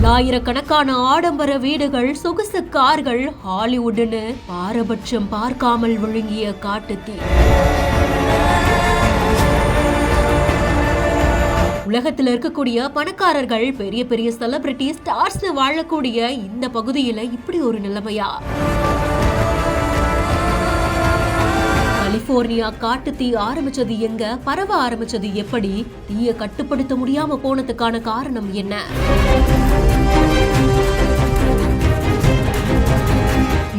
பல்லாயிரக்கணக்கான ஆடம்பர வீடுகள், சொகுசு கார்கள், ஹாலிவுட்னு பாரபட்சம் பார்க்காமல் விழுங்கிய காட்டுத்தீ. உலகத்துல இருக்கக்கூடிய பணக்காரர்கள், பெரிய பெரிய செலிபிரிட்டி ஸ்டார்ஸ் வாழக்கூடிய இந்த பகுதியில இப்படி ஒரு நிலைமையா? கலிபோர்னியா காட்டு தீ ஆரம்பிச்சது எங்க, பரவ ஆரம்பிச்சது எப்படி, தீய கட்டுப்படுத்த முடியாம போனதுக்கான காரணம் என்ன?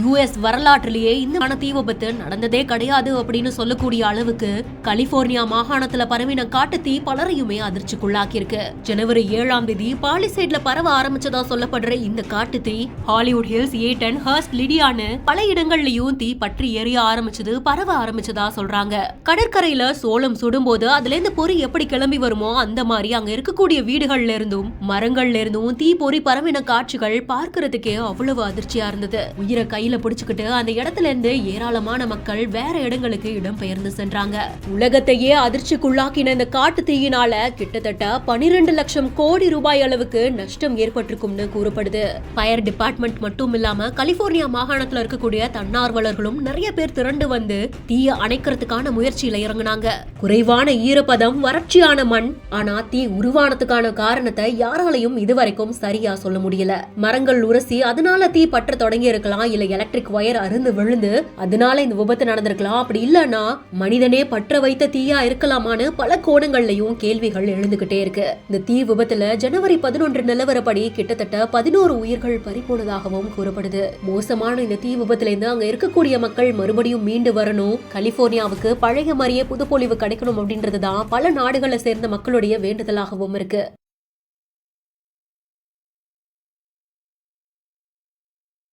யுஎஸ் வரலாற்றிலேயே இந்த தீ விபத்து நடந்ததே கிடையாது அப்படின்னு சொல்லக்கூடிய அளவுக்கு கலிபோர்னியா மாகாணத்துல பரவின காட்டுத்தீ பலரையுமே அதிர்ச்சிக்குள்ளாக்கி இருக்கு. ஜனவரி 7ஆம் தேதி பாலிசைட்ல பரவ ஆரம்பிச்சதா சொல்லப்படுற இந்த காட்டுத்தீ ஹாலிவுட் ஹில்ஸ், ஏட்டன், ஹர்ஸ்ட், லிடியான்னு பல இடங்கள்லயும் தீ பற்றி எரிய ஆரம்பிச்சது, பரவ ஆரம்பிச்சதா சொல்றாங்க. கடற்கரையில சோளம் சுடும்போது அதுல இருந்து பொறி எப்படி கிளம்பி வருமோ அந்த மாதிரி அங்க இருக்கக்கூடிய வீடுகள்ல இருந்தும் மரங்கள்ல இருந்தும் தீ பொறி பரவின காட்சிகள் பார்க்கறதுக்கே அவ்வளவு அதிர்ச்சியா இருந்தது. உயிரை கையில பிடிச்சுக்கிட்டு அந்த இடத்துல இருந்து ஏராளமான மக்கள் வேற இடங்களுக்கு இடம்பெயர்ந்து சென்றாங்க. உலகத்தையே அதிர்ச்சிக்குள்ளாக்கின இந்த காட்டு தீயினால கிட்டத்தட்ட 12 லட்சம் கோடி ரூபாய் அளவுக்கு நஷ்டம் ஏற்பட்டிருக்கும்னு கூறப்படுது. ஃபயர் டிபார்ட்மெண்ட் மட்டும் இல்லாம கலிபோர்னியா மாகாணத்துல இருக்கக்கூடிய தன்னார்வலர்களும் நிறைய பேர் திரண்டு வந்து தீய அணைக்கிறதுக்கான முயற்சியில இறங்குனாங்க. குறைவான ஈரப்பதம், வறட்சியான மண், ஆனா தீ உருவானதுக்கான காரணத்தை யாராலையும் இதுவரைக்கும் சரியா சொல்ல முடியல. மரங்கள் உரசி அதனால தீ பற்ற தொடங்கி இருக்கலாம், இல்ல எலக்ட்ரிக் வயர் அருந்து விழுந்து அதனால இந்த விபத்து நடந்திருக்கலாம், அப்படி இல்லனா மனிதனே பற்ற வைத்த தீயா இருக்கலாமான்னு பல கோணங்கள்லயும் கேள்விகள் எழுந்துகிட்டே இருக்கு. இந்த தீ விபத்துல ஜனவரி 11 நிலவரப்படி கிட்டத்தட்ட 11 உயிர்கள் பறிபோனதாகவும் கூறப்படுது. மோசமான இந்த தீ விபத்துல இருந்து அங்க இருக்கக்கூடிய மக்கள் மறுபடியும் மீண்டு வரணும், கலிபோர்னியாவுக்கு பழைய மாதிரியே புதுப்பொலிவு கிடைக்கணும் அப்படின்றதுதான் பல நாடுகளை சேர்ந்த மக்களுடைய வேண்டுதலாகவும் இருக்கு.